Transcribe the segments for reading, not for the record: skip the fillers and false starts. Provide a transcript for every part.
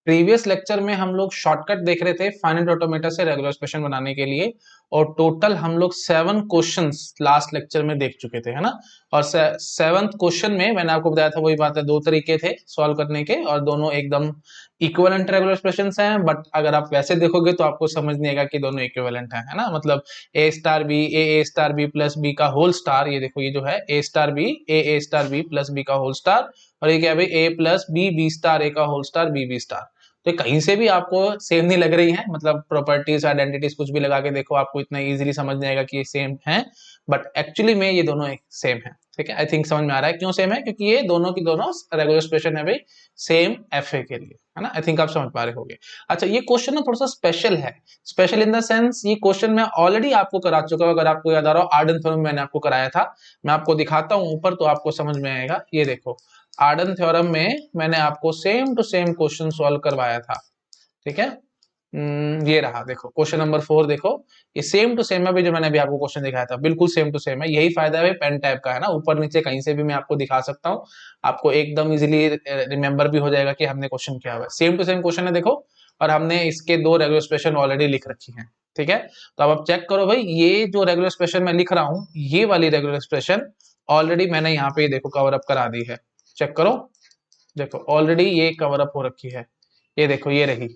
Previous lecture में हम लोग शॉर्टकट देख रहे थे फाइनाइट ऑटोमेटा से रेगुलर एक्सप्रेशन बनाने के लिए, और टोटल हम लोग 7 क्वेश्चंस लास्ट लेक्चर में देख चुके थे, है ना। और 7th क्वेश्चन में मैंने आपको बताया था, वही बात है, 2 तरीके थे सॉल्व करने के और दोनों एकदम इक्विवेलेंट रेगुलर एक्सप्रेशंस हैं। बट अगर आप वैसे देखोगे तो आपको समझ नहीं आएगा कि दोनों इक्विवेलेंट है ना। मतलब A star B A star B plus B का होल स्टार, ये देखो ये जो है A star B A star B plus B का होल स्टार, और ये क्या है भाई A plus B B star A का whole star B B star. तो कहीं से भी आपको सेम नहीं लग रही है, मतलब प्रॉपर्टीज आइडेंटिटीज कुछ भी लगा के देखो आपको इतना इजीली समझ नहीं आएगा कि ये सेम है, बट एक्चुअली में ये दोनों सेम है। ठीक है, आई थिंक समझ में आ रहा है क्यों सेम है, क्योंकि ये दोनों की दोनों रेगुलर एक्सप्रेशन है भाई सेम एफ ए के लिए, है ना। आई थिंक आप समझ पा रहे होंगे। अच्छा, ये क्वेश्चन ना थोड़ा सा स्पेशल है, स्पेशल इन द सेंस ये क्वेश्चन मैं ऑलरेडी आपको करा चुका हूं। अगर आपको याद आ रहा हो, आर्डन थ्योरम मैंने आपको कराया था, मैं आपको दिखाता हूं ऊपर तो आपको समझ में आएगा। ये देखो, आर्डन थ्योरम में मैंने आपको same to same question solve करवाया था। ठीक है, ये रहा, देखो क्वेश्चन नंबर 4 देखो, ये सेम टू सेम है भी, जो मैंने अभी आपको क्वेश्चन दिखाया था बिल्कुल सेम टू सेम है। यही फायदा है पेन टाइप का, है ना, ऊपर नीचे कहीं से भी मैं आपको दिखा सकता हूँ, आपको एकदम इजीली रिमेंबर भी हो जाएगा कि हमने क्वेश्चन किया हुआ है। सेम टू सेम क्वेश्चन है देखो, और हमने इसके 2 रेगुलर एक्सप्रेशन ऑलरेडी लिख रखी है। ठीक है, तो अब आप चेक करो भाई, ये जो रेगुलर एक्सप्रेशन मैं लिख रहा हूँ, ये वाली रेगुलर एक्सप्रेशन ऑलरेडी मैंने यहाँ पे देखो कवर अप करा दी है। चेक करो, देखो ऑलरेडी ये कवर अप हो रखी है, ये देखो ये रही,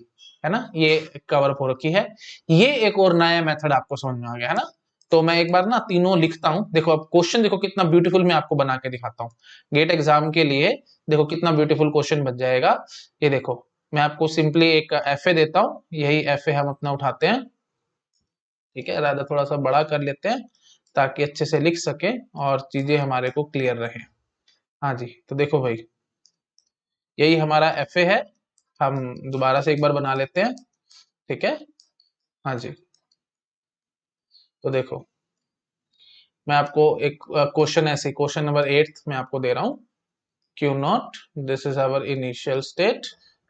है ना, ये कवर अप हो रखी है। ये एक और नया मेथड आपको समझ में आ गया, है ना। तो मैं एक बार ना तीनों लिखता हूं, देखो अब क्वेश्चन देखो कितना ब्यूटीफुल मैं आपको बना के दिखाता हूँ गेट एग्जाम के लिए। देखो कितना ब्यूटीफुल क्वेश्चन बन जाएगा। ये देखो, मैं आपको सिंपली एक एफ ए देता हूँ, यही एफ ए हम अपना उठाते हैं। ठीक है, राधा थोड़ा सा बड़ा कर लेते हैं ताकि अच्छे से लिख सके और चीजें हमारे को क्लियर रहे। हाँ जी, तो देखो भाई, यही हमारा एफ ए है, हम दोबारा से एक बार बना लेते हैं। ठीक है, हाँ जी, तो देखो मैं आपको एक क्वेश्चन ऐसे क्वेश्चन नंबर 8 में आपको दे रहा हूँ। Q naught, this is our initial state.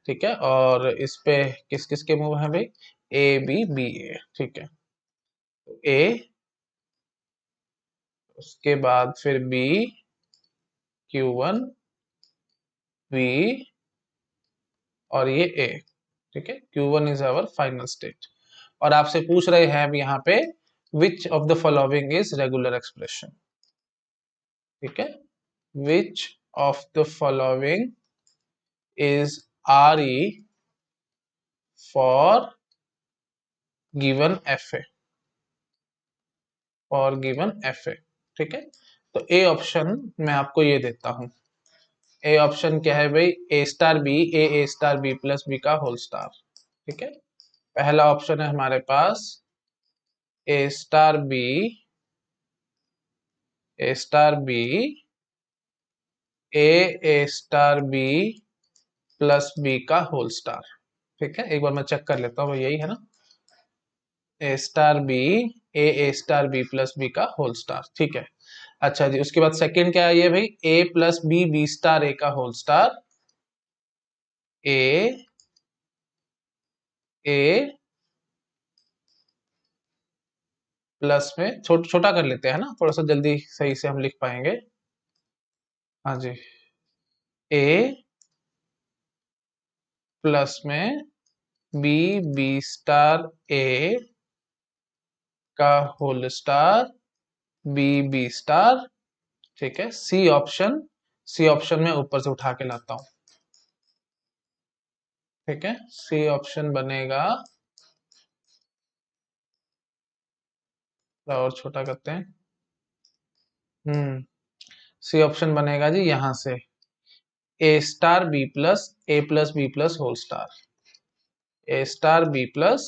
ठीक है, और इस पे किस किस के मूव है भाई, ए बी बी ए। ठीक है, ए, उसके बाद फिर बी, Q1, बी, और ये ए। ठीक है, Q1 is our final state, और आपसे पूछ रहे हैं अब यहाँ पे which of the following is regular expression. ठीक है, which of the following is RE for given FA, for given FA। ठीक है, तो ए ऑप्शन मैं आपको ये देता हूं। ए ऑप्शन क्या है भाई, ए star B A star B plus B का होल स्टार। ठीक है, पहला ऑप्शन है हमारे पास ए star B A star B A star B plus B का होल स्टार। ठीक है, एक बार मैं चेक कर लेता हूँ, यही है ना, ए star B A star B plus B का होल स्टार। ठीक है, अच्छा जी, उसके बाद सेकंड क्या है ये भाई, A plus B B star A का होल स्टार। ए ए प्लस में छोटा कर लेते हैं ना, थोड़ा सा जल्दी सही से हम लिख पाएंगे। हाँ जी, ए प्लस में बी बी स्टार ए का whole star B B star. ठीक है, सी ऑप्शन, सी ऑप्शन में ऊपर से उठा के लाता हूं। ठीक है, सी ऑप्शन बनेगा, थोड़ा और छोटा करते हैं। सी ऑप्शन बनेगा जी यहां से, A star B plus B plus whole star, A star B plus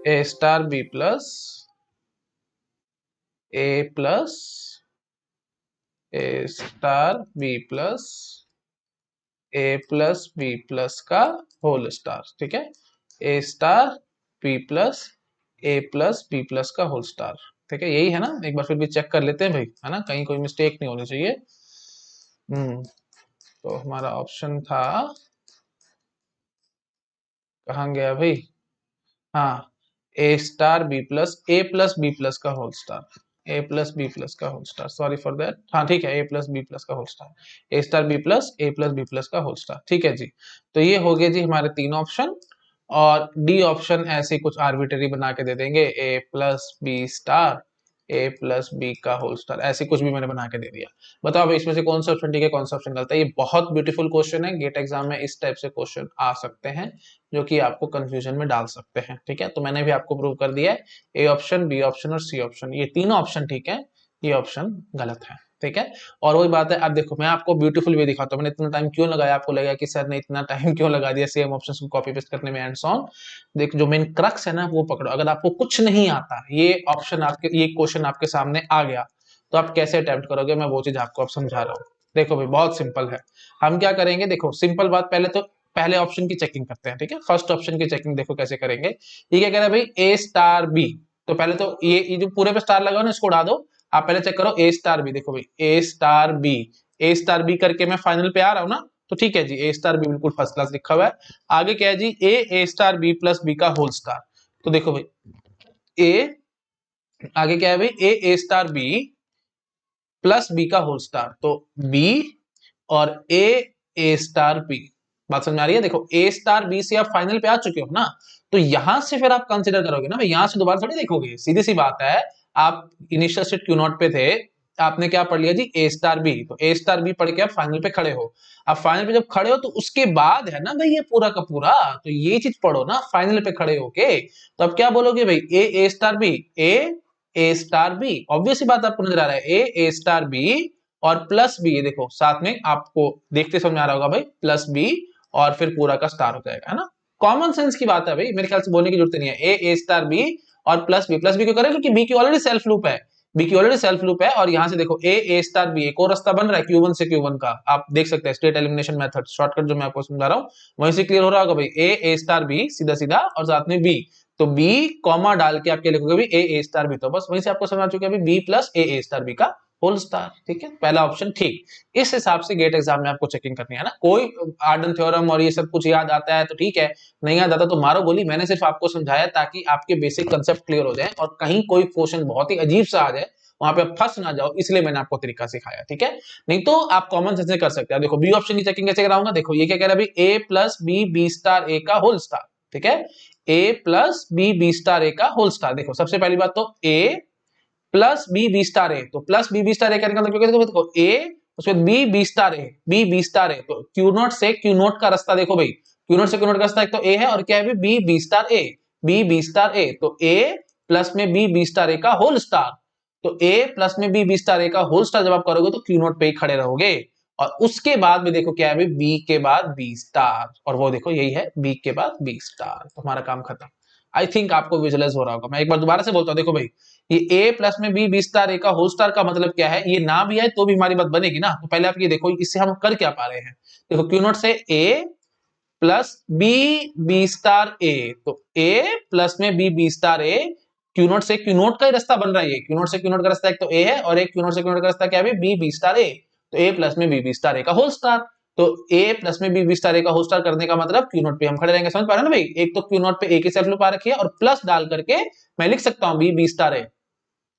A star B plus A plus A star B plus A plus B plus का होल स्टार। ठीक है, A star B plus A plus B plus का whole star. ठीक है, यही है ना, एक बार फिर भी चेक कर लेते हैं भाई, है ना, कहीं कोई मिस्टेक नहीं होनी चाहिए। तो हमारा ऑप्शन था, कहाँ गया भाई, हाँ, A star B plus B plus का whole star. A plus B plus का whole star, sorry for that, हाँ ठीक है, ए प्लस बी प्लस का whole star, A star B plus A plus B plus का whole star, ठीक है जी। तो ये हो गए जी हमारे 3 ऑप्शन, और डी ऑप्शन ऐसे कुछ आर्बिटरी बना के दे देंगे, ए plus B star A plus B का होल स्टार, ऐसे कुछ भी मैंने बना के दे दिया। बताओ भाई इसमें से कौन सा ऑप्शन ठीक है, कौन सा ऑप्शन गलत है। ये बहुत ब्यूटीफुल क्वेश्चन है, गेट एग्जाम में इस टाइप से क्वेश्चन आ सकते हैं जो कि आपको कंफ्यूजन में डाल सकते हैं, ठीक है। तो मैंने भी आपको प्रूव कर दिया है, ए ऑप्शन, बी ऑप्शन और सी ऑप्शन, ये तीनों ऑप्शन ठीक है, ये ऑप्शन गलत है, ठीक है। और वही बात है, अब देखो मैं आपको ब्यूटीफुल वे दिखाता हूँ, मैंने इतना टाइम क्यों लगाया, आपको लगेगा कि सर ने इतना टाइम क्यों लगा दिया सेम ऑप्शन को कॉपी पेस्ट करने में, एंड सो ऑन। देख जो मेन क्रक्स है ना वो पकड़ो, अगर आपको कुछ नहीं आता, ये ऑप्शन आपके, ये क्वेश्चन आपके सामने आ गया, तो आप कैसे अटेम्प्ट करोगे, मैं वो चीज आपको अब समझा रहा हूँ। देखो भाई बहुत सिंपल है, हम क्या करेंगे, देखो सिंपल बात, पहले तो पहले ऑप्शन की चेकिंग करते हैं, ठीक है। फर्स्ट ऑप्शन की चेकिंग देखो कैसे करेंगे, ये क्या कह रहा है भाई, ए स्टार बी। तो पहले तो ये जो पूरे पे स्टार लगा ना इसको उड़ा दो, आप पहले चेक करो ए स्टार बी, देखो भाई ए star B, A star B करके मैं फाइनल पे आ रहा हूँ ना, तो ठीक है जी, ए स्टार बी बिल्कुल फर्स्ट क्लास लिखा हुआ है। आगे क्या है जी, ए स्टार बी प्लस बी का होल स्टार। तो देखो भाई ए, आगे क्या है भाई, ए स्टार बी प्लस बी का होल स्टार, तो बी और ए स्टार बी। बात समझ में आ रही है, देखो ए स्टार बी से आप फाइनल पे आ चुके हो ना, तो यहां से फिर आप कंसिडर करोगे ना भाई, यहां से दोबारा थोड़ी देखोगे, सीधी सी बात है। आप इनिशियल स्टेट क्यू नॉट पे थे, आपने क्या पढ़ लिया जी, ए स्टार बी, तो ए स्टार बी पढ़ के आप फाइनल पे खड़े हो। अब फाइनल पे जब खड़े हो तो उसके बाद है ना भाई ये पूरा का पूरा, तो ये चीज पढ़ो ना फाइनल पे खड़े होके। तो अब क्या बोलोगे भाई, ए star B, A star B, obvious सी बात आपको नजर आ रहा है, ए स्टार बी और प्लस बी, ये देखो साथ में आपको देखते समझ आ रहा होगा भाई, प्लस बी और फिर पूरा का स्टार हो जाएगा, है ना। कॉमन सेंस की बात है भाई, मेरे ख्याल से बोलने की जरूरत नहीं है। ए स्टार बी और प्लस बी, प्लस बी क्यों करें, क्योंकि बी की ऑलरेडी सेल्फ लूप है, बी की ऑलरेडी सेल्फ लूप है। और यहां से देखो ए स्टार बी, एक और रास्ता बन रहा है Q1 से Q1 का, आप देख सकते हैं स्टेट एलिमिनेशन मेथड शॉर्टकट जो मैं आपको समझा रहा हूँ, वहीं से क्लियर हो रहा होगा भाई, ए स्टार बी सीधा सीधा और साथ में बी, तो बी कॉमा डाल के आपके लिखोगे भी ए स्टार बी, तो बस वहीं से आपको समझ आ चुका है B plus A star B का होल स्टार, ठीक है। पहला ऑप्शन ठीक। इस हिसाब से गेट एग्जाम में आपको चेकिंग करनी है ना, कोई आर्डन थ्योरम और ये सब कुछ याद आता है तो ठीक है, नहीं याद आता तो मारो गोली। मैंने सिर्फ आपको समझाया ताकि आपके बेसिक कंसेप्ट क्लियर हो जाए, और कहीं कोई क्वेश्चन बहुत ही अजीब सा आ जाए वहां पे फंस ना जाओ, इसलिए मैंने आपको तरीका सिखाया, ठीक है। नहीं तो आप कॉमन सेंस से कर सकते हैं। देखो बी ऑप्शन की चेकिंग कैसे कराऊंगा, देखो ये क्या कह रहा है भाई, A plus B B star A का होल स्टार, ठीक है। A plus B B star A का होल स्टार, देखो सबसे पहली बात तो A plus B B star A, तो प्लस बी बी स्टार ए करने का मतलब क्योंकि देखो ए उसके बाद B B star A, B B star A, तो क्यू नॉट से क्यू नॉट का रास्ता देखो भाई, क्यू नॉट से क्यू नॉट का रास्ता एक तो ए है, और क्या है B B star A, B B star A, तो ए प्लस में बी बी स्टार ए का होल स्टार, तो ए प्लस में बी बी स्टार ए का होल स्टार जब आप करोगे तो क्यू नॉट पे ही खड़े रहोगे। और उसके बाद में देखो क्या है, बी के बाद बी स्टार, और वो देखो यही है बी के बाद बी स्टार, तो हमारा काम खत्म। आई थिंक आपको विजुअलाइज हो रहा होगा, मैं एक बार दोबारा से बोलता हूँ, देखो भाई ये ए प्लस में बी बी स्टार ए का होल स्टार का मतलब क्या है, ये ना भी आए तो भी हमारी बात बनेगी ना। तो पहले आप ये देखो इससे हम कर क्या पा रहे हैं, देखो क्यू नॉट से A plus B B star A, तो ए प्लस में B B star A, Q naught से क्यू नॉट का ही रास्ता बन रहा है, क्यू नॉट से क्यू नॉट का रास्ता एक तो ए है, और एक क्यू नॉट से क्यू नॉट का रास्ता क्या है बी बी स्टार ए, तो ए प्लस में बी बी स्टार ए का होल स्टार, तो ए प्लस में बी बी स्टार ए का होल स्टार करने का मतलब क्यू नॉट पे हम खड़े रहेंगे। समझ पा रहे हैं ना भाई, एक तो क्यू नॉट पे ए की सेल्फ लूप आ रखी है और प्लस डाल करके मैं लिख सकता हूं B B star A.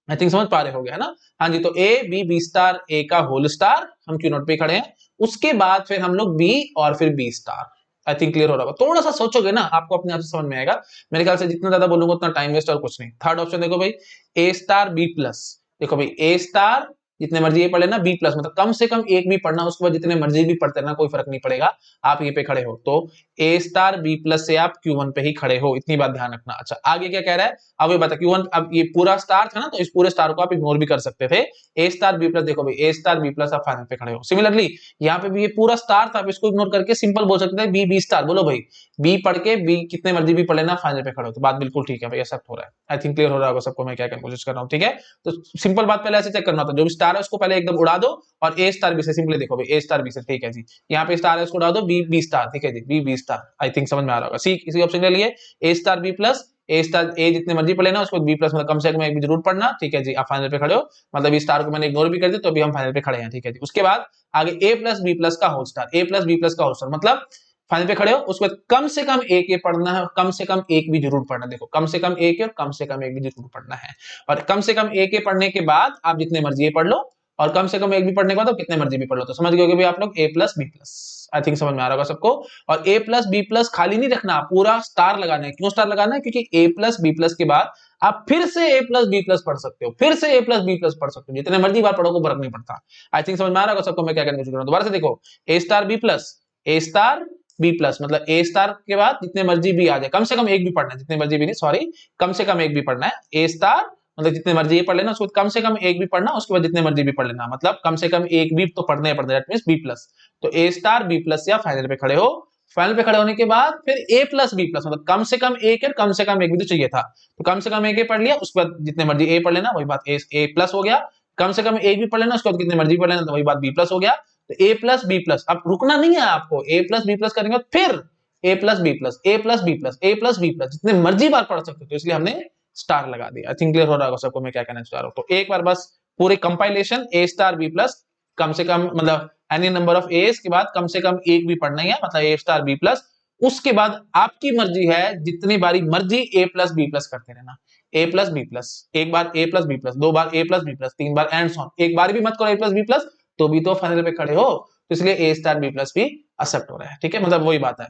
I think समझ पा रहे होगे, है ना। हाँ जी, तो A B B star A का होल स्टार, हम क्यू नॉट पे खड़े हैं, उसके बाद फिर हम लोग बी और फिर B star. I think clear हो रहा होगा, थोड़ा सा सोचोगे ना आपको अपने आप से समझ में आएगा। मेरे ख्याल से जितना ज्यादा बोलूंगा उतना टाइम वेस्ट और कुछ नहीं। थर्ड ऑप्शन देखो भाई, ए स्टार बी प्लस, देखो भाई ए स्टार जितने मर्जी ये पढ़ लेना, बी प्लस मतलब कम से कम एक भी पढ़ना, उसके बाद जितने मर्जी भी पढ़ते रहना, कोई फर्क नहीं पड़ेगा, आप ये पे खड़े हो। तो ए स्टार बी प्लस से आप Q1 पे ही खड़े हो, इतनी बात ध्यान रखना। अच्छा आगे क्या कह रहा है, अब ये बता Q1, अब ये पूरा स्टार था ना, तो इस पूरे स्टार को आप इग्नोर भी कर सकते थे। ए स्टार बी प्लस, देखो भाई ए स्टार बी प्लस आप फाइनल पे खड़े हो। सिमिलरली यहाँ पे भी ये पूरा स्टार था, आप इसको इग्नोर करके सिंपल बोल सकते थे बी बी स्टार, बोलो भाई बी पढ़ के बी कितने मर्जी भी पढ़ लेना, फाइनल पे खड़े हो, तो बात बिल्कुल ठीक है भाई, एक्सेप्ट हो रहा है। आई थिंक क्लियर हो रहा होगा सबको मैं क्या कोशिश कर रहा हूँ, ठीक है। तो सिंपल बात पहले ऐसे चेक करना था, जो भी स्टार है उसको पहले एकदम उड़ा दो, और ए स्टार बी से सिंपली देखो भाई ए स्टार बी से, ठीक है जी। यहाँ पे स्टार है उसको उड़ा दो, बी बी स्टार, ठीक है जी, B B star. I think समझ में आ रहा होगा। सी इसी ऑप्शन के लिए ए star B plus, A star ए जितने मर्जी पढ़ लेना, उसको बी प्लस मतलब कम से कम एक भी जरूर पढ़ना, ठीक है जी। आप फाइनल पे खड़े हो, मतलब इस स्टार को मैंने इग्नोर भी कर दिया तो अभी हम फाइनल पे खड़े हैं, ठीक है जी। उसके बाद आगे ए प्लस बी प्लस का whole star, A plus B plus का होल स्टार मतलब फाइनल पे खड़े हो, उसके बाद कम से कम एक ये पढ़ना है, कम से कम एक भी जरूर पढ़ना। देखो कम से कम एक और कम से कम एक भी जरूर पढ़ना है। और कम से कम एक ये पढ़ने के बाद आप जितने मर्जी ये पढ़ लो, और कम से कम एक भी पढ़ने के बाद आप कितने मर्जी भी पढ़ लो। तो समझ गए भाई आप लोग, A plus B plus. I think समझ में आ रहा होगा सबको। और ए प्लस बी प्लस खाली नहीं रखना, पूरा स्टार लगाना है। क्यों स्टार लगाना है? क्योंकि ए प्लस बी प्लस के बाद आप फिर से ए प्लस बी प्लस पढ़ सकते हो, फिर से ए प्लस बी प्लस पढ़ सकते हो, जितने मर्जी बार पढ़ो को फर्क नहीं पड़ता। आई थिंक समझ में आ रहा होगा सबको मैं क्या कहने की कोशिश कर रहा हूं। दोबारा से देखो, ए star B plus, A star B plus, मतलब ए स्टार के बाद जितने मर्जी भी आ जाए, कम से कम एक भी पढ़ना है, जितने मर्जी भी नहीं, सॉरी, कम से कम एक भी पढ़ना है। ए स्टार मतलब जितने मर्जी ये पढ़ लेना, उसके बाद कम से कम एक भी पढ़ना, उसके बाद जितने मर्जी भी पढ़ लेना, मतलब कम से कम एक भी तो पढ़ने पढ़ने, दैट मींस बी प्लस। तो ए स्टार बी प्लस या फाइनल पे खड़े हो। फाइनल पे खड़े होने के बाद फिर ए प्लस बी प्लस, मतलब कम से कम एक और कम से कम एक भी तो चाहिए था, तो कम से कम एक पढ़ लिया, उसके बाद जितने मर्जी ए पढ़ लेना, वही बात ए प्लस हो गया। कम से कम एक भी पढ़ लेना, उसके बाद कितने मर्जी पढ़ लेना, तो वही बात बी प्लस हो गया। तो ए प्लस बी प्लस, अब रुकना नहीं है आपको, ए प्लस बी प्लस करेंगे फिर A plus B plus, A plus B plus, A plus B plus, जितने मर्जी बार पढ़ सकते हो, तो इसलिए हमने स्टार लगा दिया। आई थिंक क्लियर हो रहा होगा सबको मैं क्या कहना चाह रहा हूं। तो एक बार बस पूरे कंपाइलेशन ए स्टार बी प्लस, कम से कम मतलब एनी नंबर ऑफ एस के बाद कम से कम एक भी पढ़ना ही है, मतलब ए स्टार बी प्लस। उसके बाद आपकी मर्जी है, जितनी बारी मर्जी ए प्लस बी प्लस करते रहना। ए प्लस बी प्लस, एक बार ए प्लस बी प्लस, दो बार ए प्लस बी प्लस, तीन बार एंड सॉन, एक बार भी मत करो ए प्लस बी प्लस, तो भी तो फाइनल पे खड़े हो, तो इसलिए ए स्टार बी प्लस भी एक्सेप्ट हो रहा है। ठीक है, मतलब वही बात है,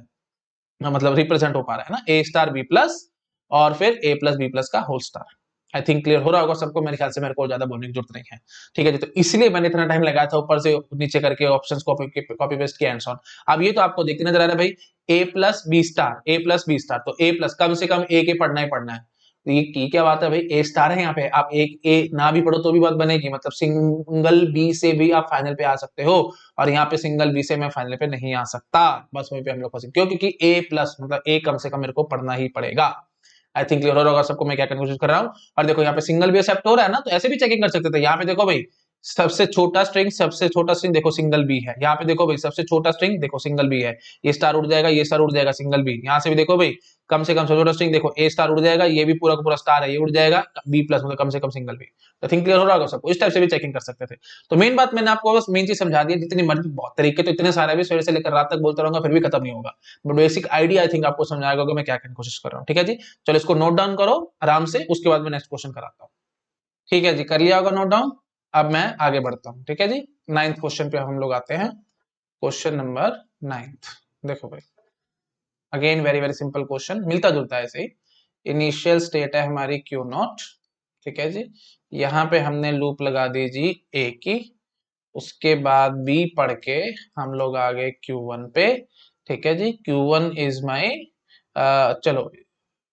मतलब रिप्रेजेंट हो पा रहा है ना, ए स्टार बी प्लस और फिर ए प्लस बी प्लस का whole star. I think clear हो रहा होगा सबको, मेरे ख्याल से मेरे को ज्यादा बोलने की जरूरत नहीं है। ठीक है जी, तो इसलिए मैंने इतना टाइम लगाया था ऊपर से नीचे करके ऑप्शंस कॉपी पेस्ट किया एंड सो ऑन। अब ये तो आपको देखते नजर आ रहा है भाई, A plus B star, A plus B star, तो ए प्लस कम से कम ए के पढ़ना ही पढ़ना है। तो ये की क्या बात है भाई, ए स्टार है यहाँ पे, आप एक ए ना भी पढ़ो तो भी बात बनेगी, मतलब सिंगल बी से भी आप फाइनल पे आ सकते हो, और यहाँ पे सिंगल बी से मैं फाइनल पे नहीं आ सकता। बस वहीं पे हम लोग फंसे, क्यों? क्योंकि ए प्लस मतलब ए कम से कम मेरे को पढ़ना ही पड़ेगा। आई थिंक क्लियर हो रहा होगा सबको मैं क्या करने की कोशिश कर रहा हूँ। और देखो यहाँ पे सिंगल भी एक्सेप्ट हो रहा है ना, तो ऐसे भी चेकिंग कर सकते थे। यहाँ पे देखो भाई, सबसे छोटा स्ट्रिंग देखो सिंगल बी है, यहाँ पे देखो भाई सबसे छोटा स्ट्रिंग देखो सिंगल बी है, ये स्टार उड़ जाएगा, ये स्टार उड़ जाएगा, सिंगल बी। यहाँ से भी देखो भाई कम से कम सबसे छोटा स्ट्रिंग देखो, ए स्टार उड़ जाएगा, ये भी पूरा का पूरा स्टार है, ये उड़ जाएगा, बी प्लस मतलब कम से कम सिंगल बी। तो थिंक क्लियर हो रहा होगा सबको, इस टाइप से भी चेकिंग कर सकते थे। तो मेन बात मैंने आपको बस मेन चीज समझा दी, जितनी मर्जी, बहुत तरीके तो इतने सारे भी सवेरे से लेकर रात तक बोलता रहूंगा फिर भी खत्म नहीं होगा, but basic idea I think आपको समझाएगा कि मैं क्या करने की कोशिश कर रहा हूँ। ठीक है जी, चलो इसको नोट डाउन करो आराम से, उसके बाद मैं नेक्स्ट क्वेश्चन कराता हूँ। ठीक है जी, कर लिया होगा नोट डाउन। अब मैं आगे बढ़ता हूँ। ठीक है जी, 9th क्वेश्चन पे हम लोग आते हैं, क्वेश्चन नंबर 9th। देखो भाई, again very very simple question, मिलता जुलता है ऐसे ही। इनिशियल स्टेट है हमारी क्यू नॉट। ठीक है जी, यहाँ पे हमने लूप लगा दी जी ए की, उसके बाद बी पढ़ के हम लोग आ गए Q1 पे। ठीक है जी, Q1 इज माई, चलो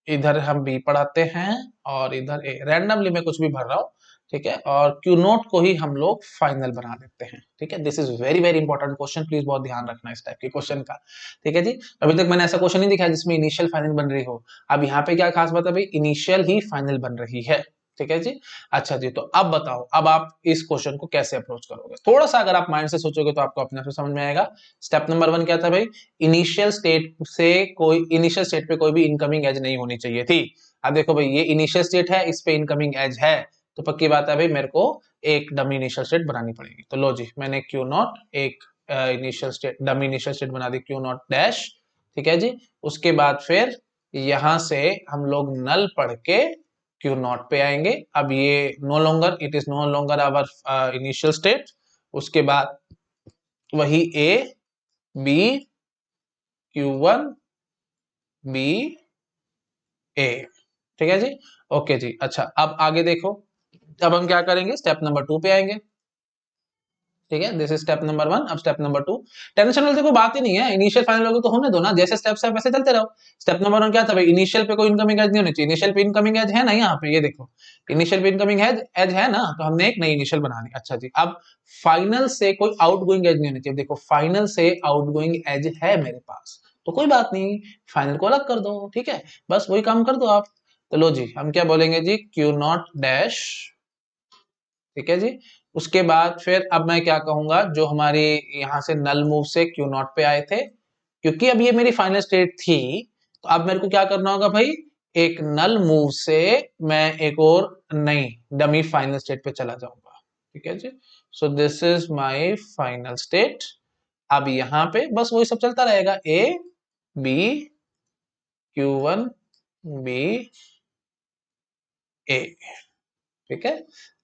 इधर हम बी पढ़ाते हैं और इधर ए, रैंडमली मैं कुछ भी भर रहा हूँ। ठीक है, और क्यू नोट को ही हम लोग फाइनल बना देते हैं। ठीक है, this is very very important question, please बहुत ध्यान रखना इस टाइप के क्वेश्चन का। ठीक है जी, अभी तक मैंने ऐसा क्वेश्चन नहीं दिखाया जिसमें इनिशियल फाइनल बन रही हो। अब यहाँ पे क्या खास बात है भाई, इनिशियल ही फाइनल बन रही है। ठीक है जी, अच्छा जी, तो अब बताओ, अब आप इस क्वेश्चन को कैसे अप्रोच करोगे? थोड़ा सा अगर आप माइंड से सोचोगे तो आपको अपने आप से समझ में आएगा। स्टेप नंबर 1 क्या था भाई, इनिशियल स्टेट पे कोई भी इनकमिंग एज नहीं होनी चाहिए थी। अब देखो भाई, ये इनिशियल स्टेट है, इस पे इनकमिंग एज है, तो पक्की बात है भाई मेरे को एक डमी इनिशियल स्टेट बनानी पड़ेगी। तो लो जी, मैंने क्यू नॉट एक initial state, dummy initial state बना दी, क्यू नॉट डैश। ठीक है जी, उसके बाद फिर यहां से हम लोग नल पढ़ के क्यू नॉट पे आएंगे। अब ये no longer, it is no longer our initial state. उसके बाद वही ए बी, Q1 बी ए। ठीक है जी, ओके जी। अच्छा, अब आगे देखो, अब हम क्या करेंगे, स्टेप नंबर 2 पे आएंगे। ठीक है, दिस इज स्टेप नंबर 1। अब स्टेप नंबर 2, टेंशन वाली कोई बात ही नहीं है, इनिशियल फाइनल लोगे तो होने दो ना, जैसे स्टेप्स है वैसे चलते रहो। स्टेप नंबर 1 क्या था भाई, इनिशियल पे कोई इनकमिंग एज नहीं होनी चाहिए। इनिशियल पे इनकमिंग एज है ना, यहाँ पे ये देखो, इनिशियल पे इनकमिंग एज है ना, तो हमने एक नई इनिशियल बना ली। अच्छा जी, अब फाइनल से कोई आउटगोइंग एज नहीं होनी चाहिए। देखो फाइनल से आउटगोइंग एज है मेरे पास, तो कोई बात नहीं, फाइनल को अलग कर दो। ठीक है, बस वही काम कर दो आप। तो लो जी, हम क्या बोलेंगे जी, क्यू नॉट डैश। ठीक है जी, उसके बाद फिर अब मैं क्या कहूंगा, जो हमारी यहां से नल मूव से क्यू नॉट पे आए थे, क्योंकि अब ये मेरी फाइनल स्टेट थी, तो अब मेरे को क्या करना होगा भाई, एक नल मूव से मैं एक और नई डमी फाइनल स्टेट पे चला जाऊंगा। ठीक है जी, so this is my final state. अब यहाँ पे बस वही सब चलता रहेगा, ए बी Q1 बी ए। ठीक है,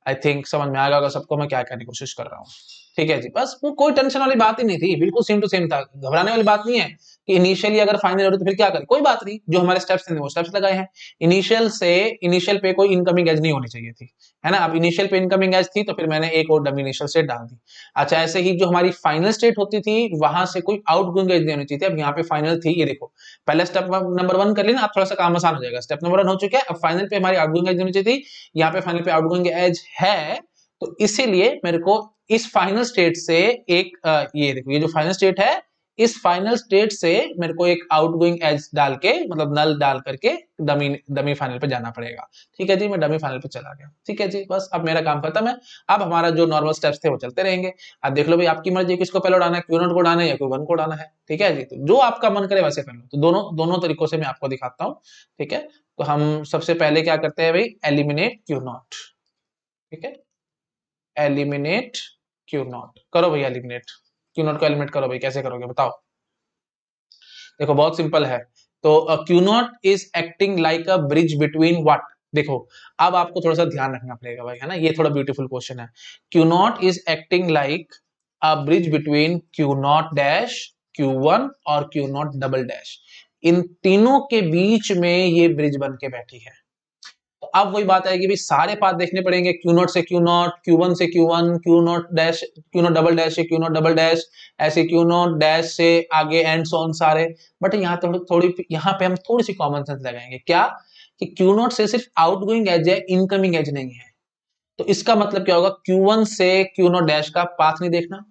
आई थिंक समझ में आ गया होगा सबको मैं क्या कहने की कोशिश कर रहा हूँ। ठीक है जी, बस वो कोई टेंशन वाली बात ही नहीं थी, बिल्कुल सेम टू सेम था, घबराने वाली बात नहीं है कि इनिशियली अगर फाइनल हो तो फिर क्या करें, कोई बात नहीं, जो हमारे स्टेप्स थे वो स्टेप्स लगाए हैं। इनिशियल पे कोई इनकमिंग एज नहीं होनी चाहिए थी, है ना। अब इनिशियल पे इनकमिंग एज थी तो फिर मैंने एक और डमी इनिशियल स्टेट डाल दी। अच्छा, ऐसे ही जो हमारी फाइनल स्टेट होती थी वहां से कोई आउटगोइंग एज नहीं होनी चाहिए थी। अब यहाँ पे फाइनल थी, ये देखो पहले स्टेप नंबर 1 कर लेना, आप थोड़ा सा काम आसान हो जाएगा। स्टेप नंबर 1 हो चुका है, अब फाइनल पे हमारी आउटगोइंग एज होनी चाहिए थी, यहाँ पे फाइनल पे आउटगोइंग एज है, तो इसीलिए मेरे को इस फाइनल स्टेट से एक ये देखो, ये जो फाइनल स्टेट है, इस फाइनल स्टेट से मेरे को एक आउटगोइंग एज डाल के, मतलब नल डाल करके डमी डमी फाइनल पे जाना पड़ेगा। ठीक है जी, मैं डमी फाइनल पे चला गया। ठीक है जी, बस अब मेरा काम खत्म है। अब हमारा जो नॉर्मल स्टेप्स थे वो चलते रहेंगे। अब देख लो भाई, आपकी मर्जी किसको पहले उड़ाना है, Q0 को उड़ाना है या Q1 को उड़ाना है। ठीक है जी, तो जो आपका मन करे वैसे कर लो। तो दोनों दोनों तरीकों से मैं आपको दिखाता हूँ। ठीक है, तो हम सबसे पहले क्या करते हैं भाई, एलिमिनेट Q0। ठीक है, एलिमिनेट Q0 करो भाई, एलिमिनेट Q0 को एलिमिनेट करो भाई। कैसे करोगे बताओ। देखो बहुत सिंपल है। तो Q0 is acting like a bridge between what. देखो अब आपको थोड़ा सा ध्यान रखना पड़ेगा भाई, है ना, ये थोड़ा ब्यूटीफुल क्वेश्चन है। Q0 is acting like a bridge between Q0 dash, Q1 और Q0 डबल डैश। इन तीनों के बीच में ये ब्रिज बन के बैठी है। तो अब वही बात आएगी भाई, सारे पाथ देखने पड़ेंगे, Q0 से Q0, Q1 से Q1, Q0 dash, Q0 double dash से Q0 डबल डैश, ऐसे Q0 डैश से आगे एंड सो ऑन सारे। बट यहाँ तो थोड़ी, यहाँ पे हम थोड़ी सी कॉमन सेंस लगाएंगे, क्या कि Q0 से सिर्फ आउटगोइंग एज है, इनकमिंग एज नहीं है। तो इसका मतलब क्या होगा, Q1 से Q0 डैश का पाथ नहीं देखना,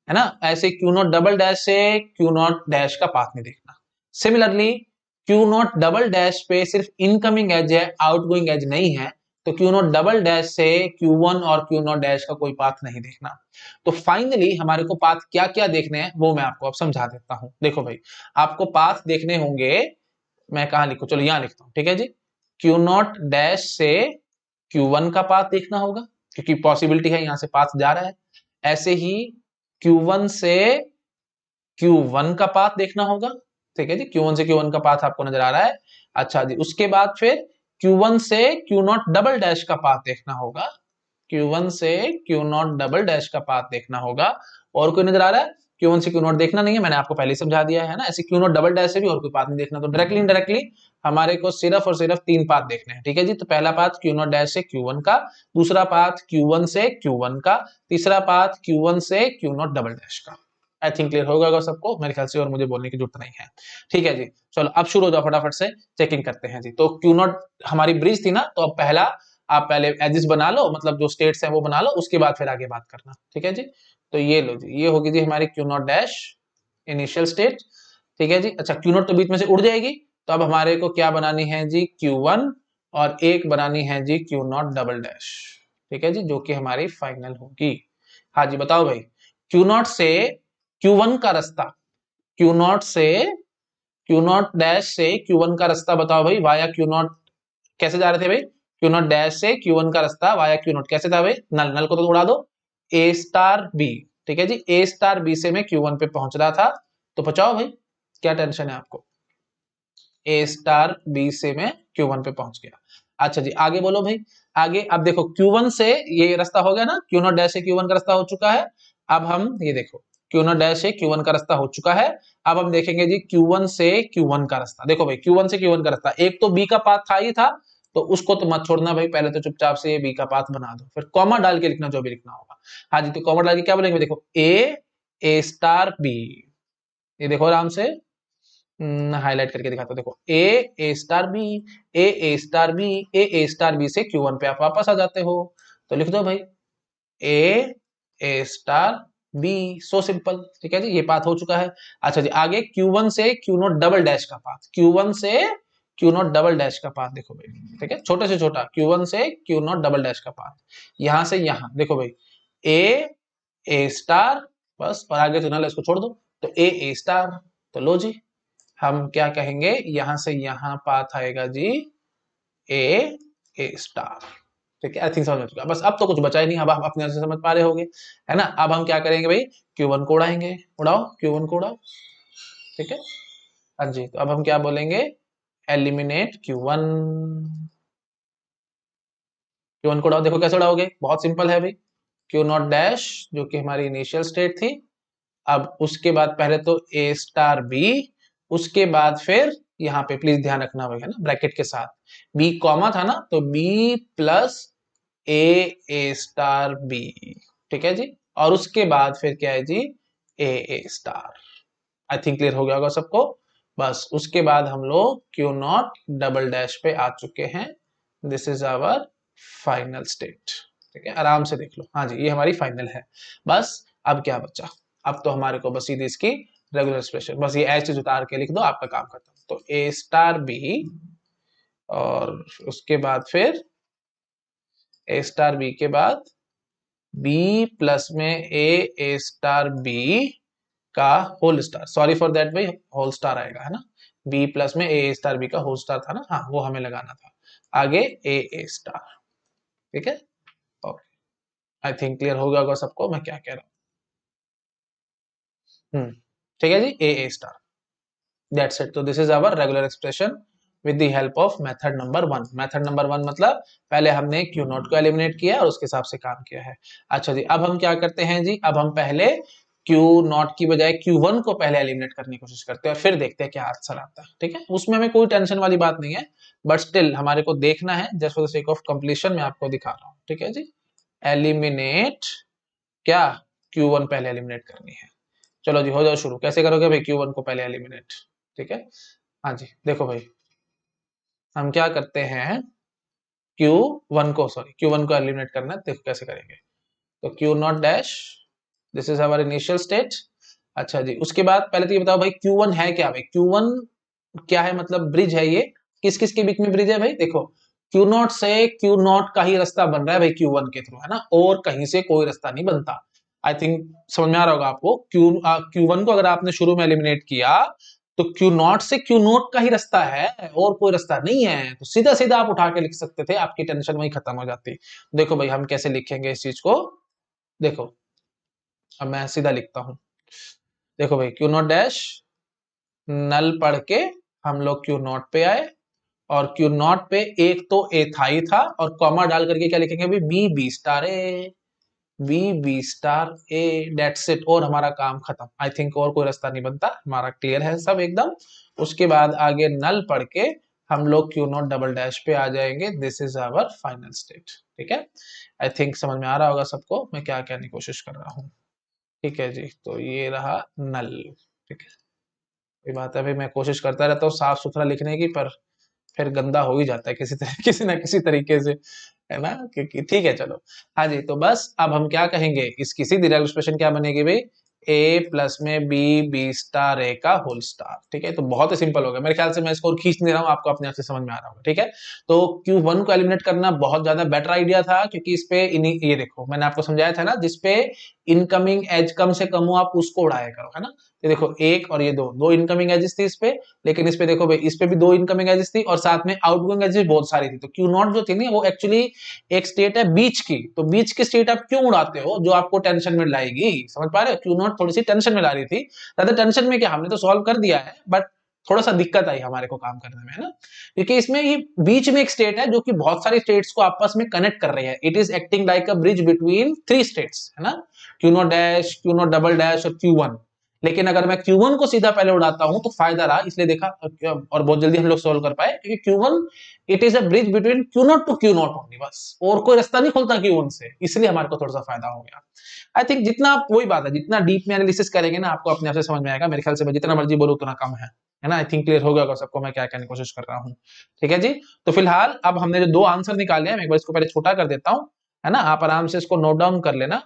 है ना। ऐसे Q0 डबल डैश से Q0 डैश का पाथ नहीं देखना। सिमिलरली Q0 डबल डैश पे सिर्फ इनकमिंग एज है, आउटगोइंग एज नहीं है। तो Q0 डबल डैश से Q1 और Q0 डैश का कोई पाथ नहीं देखना। तो फाइनली हमारे को पाथ क्या क्या देखने हैं वो मैं आपको अब समझा देता हूं। देखो भाई, आपको पाथ देखने होंगे, मैं कहां लिखूं, चलो यहां लिखता हूं। ठीक है जी, Q0 डैश से Q1 का पाथ देखना होगा, क्योंकि पॉसिबिलिटी है यहां से पाथ जा रहा है। ऐसे ही Q1 से Q1 का पाथ देखना होगा। ठीक है जी, Q1 से Q1 का पाथ आपको नजर आ रहा है। अच्छा जी, उसके बाद फिर Q1 से Q0 डबल डैश का पाथ देखना होगा। Q1 से Q0 डबल डैश का पाथ देखना होगा। और कोई नजर आ रहा है? Q1 से Q0 देखना नहीं है, मैंने आपको पहले ही समझा दिया है ना। ऐसे Q0 डबल डैश से भी और कोई पाथ नहीं देखना। तो डायरेक्टली इनडायरेक्टली हमारे को सिर्फ और सिर्फ 3 पाथ देखने हैं। ठीक है जी, तो पहला पाथ Q0 डैश से Q1 का, दूसरा पाथ Q1 से Q1 का, तीसरा पाथ Q1 से Q0 डबल डैश का। आई थिंक क्लियर होगा अगर सबको, मेरे ख्याल से और मुझे बोलने की जरूरत नहीं है। ठीक है जी, चलो अब शुरू हो जाओ, फटाफट से चेकिंग करते हैं जी। तो Q0 हमारी ब्रिज थी ना, तो अब पहला आप पहले एजिस बना लो, मतलब जो स्टेट्स हैं वो बना लो, उसके बाद फिर आगे बात करना। ठीक है जी, तो ये लो जी, ये होगी जी हमारी Q0 डैश इनिशियल स्टेट। ठीक है जी, अच्छा Q0 तो बीच में से उड़ जाएगी, तो अब हमारे को क्या बनानी है जी, Q1 और एक बनानी है जी Q0 डबल डैश। ठीक है जी, जो कि हमारी फाइनल होगी। हाँ जी बताओ भाई, Q0 से Q1 का रास्ता, Q0 से Q0 डैश से Q1 का रास्ता बताओ भाई, वाया Q0 कैसे जा रहे थे भाई, Q0 डैश से Q1 का रास्ता वाया Q0 कैसे था भाई, नल नल को तो उड़ा दो, A स्टार B। ठीक है जी, A स्टार B से मैं Q1 पे पहुंच रहा था, तो बचाओ भाई, क्या टेंशन है आपको, A स्टार B से मैं Q1 पे पहुंच गया। अच्छा जी आगे बोलो भाई, आगे अब देखो Q1 से ये रास्ता हो गया ना, Q0 डैश से Q1 का रास्ता हो चुका है। अब हम ये देखो, Q0 डैश से Q1 का रास्ता हो चुका है। अब हम देखेंगे जी Q1 से Q1 का रास्ता। देखो भाई, Q1 से Q1 का रास्ता, एक तो B का पाथ था ही था, तो उसको तो मत छोड़ना भाई, पहले तो चुपचाप से ये B का पाथ बना दो, फिर कॉमा डाल के लिखना जो भी लिखना होगा। हाँ जी, तो कॉमा डाल के क्या बोलेंगे, देखो A स्टार B, ये देखो आराम से हाईलाइट करके दिखाता हूं। देखो ए star B, A star B, A star B से Q1 पे आप वापस आ जाते हो, तो लिख दो भाई ए स्टार बी, सो सिंपल। ठीक है जी, ये पाथ हो चुका है। अच्छा जी, आगे Q1 से Q0 डबल डैश का पाथ, Q1 से Q0 डबल डैश का पाथ देखो भाई। ठीक है, छोटे से छोटा Q1 से Q0 डबल डैश का पाथ, यहां से यहां देखो भाई, ए स्टार, बस, और आगे तो नल इसको छोड़ दो, तो ए स्टार। तो लो जी, हम क्या कहेंगे, यहां से यहां पाथ आएगा जी ए स्टार। ठीक है, आई थिंक समझ में चुका, बस अब तो कुछ बचा ही नहीं, अब आप अपने से समझ पा रहे होगे, है ना। अब हम क्या करेंगे भाई, Q1 को उड़ाएंगे, उड़ाओ Q1 को उड़ाओ। ठीक है, हाँ जी, तो अब हम क्या बोलेंगे, एलिमिनेट Q1। Q1 को उड़ाओ, देखो कैसे उड़ाओगे, बहुत सिंपल है भाई। Q नॉट डैश जो कि हमारी इनिशियल स्टेट थी, अब उसके बाद पहले तो A स्टार B, उसके बाद फिर यहाँ पे प्लीज ध्यान रखना भाई, है ना, ब्रैकेट के साथ B कॉमा था ना, तो B plus A star B, ठीक है जी। और उसके बाद फिर क्या है जी, A star. I think clear हो गया होगा सबको। बस उसके बाद हम लोग Q नॉट डबल डैश पे आ चुके हैं। This is our final state, ठीक है, आराम से देख लो। हाँ जी, ये हमारी फाइनल है। बस अब क्या बचा, अब तो हमारे को बस सीधी इसकी रेगुलर एक्सप्रेशन, बस ये एच उतार के लिख दो, आपका काम खत्म। तो A स्टार B, और उसके बाद फिर A स्टार B के बाद B प्लस में A स्टार B का whole star, sorry for that भाई, होल स्टार आएगा, है ना। B प्लस में A स्टार B का होल स्टार था ना, हाँ वो हमें लगाना था। आगे A स्टार, ठीक है। ओके, आई थिंक क्लियर हो गया होगा सबको मैं क्या कह रहा हूँ। ठीक है जी, A स्टार, दैट्स इट। तो this is our regular expression with the help of method number 1। Method number 1 मतलब पहले हमने Q नॉट को एलिमिनेट किया और उसके हिसाब से काम किया है। अच्छा जी, अब हम क्या करते हैं जी, अब हम पहले Q नॉट की बजाय Q1 को पहले एलिमिनेट करने की कोशिश करते हैं और फिर देखते हैं क्या आंसर आता है, ठीक है। उसमें हमें कोई टेंशन वाली बात नहीं है, बट स्टिल हमारे को देखना है, just for the sake of completion मैं आपको दिखा रहा हूँ, ठीक है जी। एलिमिनेट क्या, Q1 पहले एलिमिनेट करनी है। चलो जी, हो जाओ शुरू। कैसे करोगे भाई Q1 को पहले एलिमिनेट, ठीक है। हाँ जी, देखो भाई, हम क्या करते हैं, Q1 को एलिमिनेट करना है, देखो कैसे करेंगे। तो Q not dash, this is our initial state. अच्छा जी, उसके बाद पहले तो ये बताओ भाई Q1 है क्या, भाई Q1 क्या है, मतलब ब्रिज है ये, किस किस के बीच में ब्रिज है भाई, देखो Q नॉट से Q नॉट का ही रास्ता बन रहा है भाई Q1 के थ्रू, है ना, और कहीं से कोई रास्ता नहीं बनता। आई थिंक समझ में आ रहा होगा आपको। Q1 को अगर आपने शुरू में एलिमिनेट किया तो Q नॉट से Q नॉट का ही रास्ता है, और कोई रास्ता नहीं है, तो सीधा सीधा आप उठा के लिख सकते थे, आपकी टेंशन वही खत्म हो जाती। देखो भाई हम कैसे लिखेंगे इस चीज को, देखो अब मैं सीधा लिखता हूं। देखो भाई Q नॉट डैश, नल पढ़ के हम लोग Q नॉट पे आए, और Q नॉट पे एक तो ए था ही था, और कॉमा डाल करके क्या लिखेंगे भाई, B star A, B star A, that's it, और हमारा काम खत्म। आई थिंक और कोई रास्ता नहीं बनता, हमारा क्लियर है सब एकदम। उसके बाद आगे नल पढ़ के हम लोग Q नॉट डबल डैश पे आ जाएंगे। This is our final state, ठीक है। आई थिंक समझ में आ रहा होगा सबको मैं क्या कहने की कोशिश कर रहा हूँ, ठीक है जी। तो ये रहा नल, ठीक है। ये बात है भाई, मैं कोशिश करता रहता हूँ साफ सुथरा लिखने की, पर फिर गंदा हो ही जाता है किसी तरह किसी ना किसी तरीके से, है ना, क्योंकि ठीक है चलो। हाँ जी, तो बस अब हम क्या कहेंगे, इसकी सीधी रेगुलर एक्सप्रेशन क्या बनेगी भाई, ए प्लस में बी स्टार ए का होल स्टार, ठीक है। तो बहुत ही सिंपल हो गया मेरे ख्याल से, मैं इसको और खींच नहीं रहा हूँ, आपको अपने आप से समझ में आ रहा होगा, ठीक है। तो Q1 को एलिमिनेट करना बहुत ज्यादा बेटर आइडिया था, क्योंकि इस पे ये देखो मैंने आपको समझाया था ना, जिसपे इनकमिंग एज कम से कम हो आप उसको उड़ाया करो, है ना। ये देखो एक और ये दो दो इनकमिंग एजेस थी इस पे, लेकिन इस पे देखो भाई, इस पे भी दो इनकमिंग एजेस थी और साथ में आउटगोइंग एजेस बहुत सारी थी। तो Q नॉट जो थी ना, वो एक्चुअली एक स्टेट है बीच की, तो बीच की स्टेट आप क्यों उड़ाते हो, जो आपको टेंशन में लाएगी, समझ पा रहे हो। Q नॉट थोड़ी सी टेंशन में ला रही थी, ज्यादा टेंशन में क्या, हमने तो सॉल्व कर दिया है, बट थोड़ा सा दिक्कत आई हमारे को काम करने में, है ना, क्योंकि इसमें ये बीच में एक स्टेट है जो कि बहुत सारी स्टेट्स को आपस में कनेक्ट कर रही है। It is acting like a bridge between three states, है ना, Q not dash, Q not double dash और Q1। लेकिन अगर मैं Q1 को सीधा पहले उड़ाता हूं तो फायदा रहा, इसलिए देखा और बहुत जल्दी हम लोग सोल्व कर पाए, क्योंकि Q1 it is a bridge between Q not to Q not only, बस और कोई रास्ता नहीं खुलता Q1 से, इसलिए हमारे को थोड़ा सा फायदा हो गया। आई थिंक जितना आप, वही बात है, जितना डीप में एनालिसिस करेंगे ना, आपको अपने आप से समझ में आएगा। मेरे ख्याल से मैं जितना मर्जी बोलूं उतना कम है ना। आई थिंक क्लियर हो गया होगा सबको मैं क्या कहने की कोशिश कर रहा हूँ, ठीक है जी। तो फिलहाल अब हमने जो दो आंसर निकाले हैं, मैं एक बार इसको पहले छोटा कर देता हूँ, है ना, आप आराम से इसको नोट डाउन कर लेना,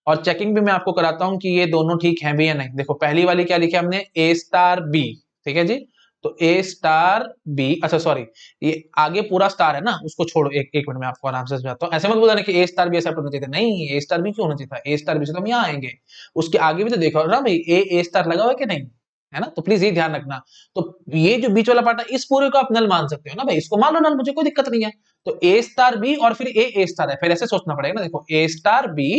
और चेकिंग भी मैं आपको कराता हूं कि ये दोनों ठीक हैं भी या नहीं। देखो पहली वाली क्या लिखा हमने, ए स्टार बी, ठीक है जी। तो ए स्टार बी, अच्छा सॉरी, ये आगे पूरा स्टार है ना, उसको छोड़ो, एक मिनट में आपको आराम से समझाता हूँ। ऐसे मत बोलना कि ए स्टार बी ऐसा होना चाहिए था, नहीं ए स्टार बी क्यों होना चाहिए था, ए स्टार बी से तो हम यहाँ आएंगे, उसके आगे भी तो देखो ना भाई, ए स्टार लगा हुआ है कि नहीं, है ना। तो प्लीज ये ध्यान रखना। तो ये जो बीच वाला पार्ट है, इस पूरे को आप नल मान सकते हो ना भाई, इसको मान लो नल, मुझे कोई दिक्कत नहीं है। तो ए स्टार बी और फिर ए स्टार है, फिर ऐसे सोचना पड़ेगा ना, देखो ए स्टार बी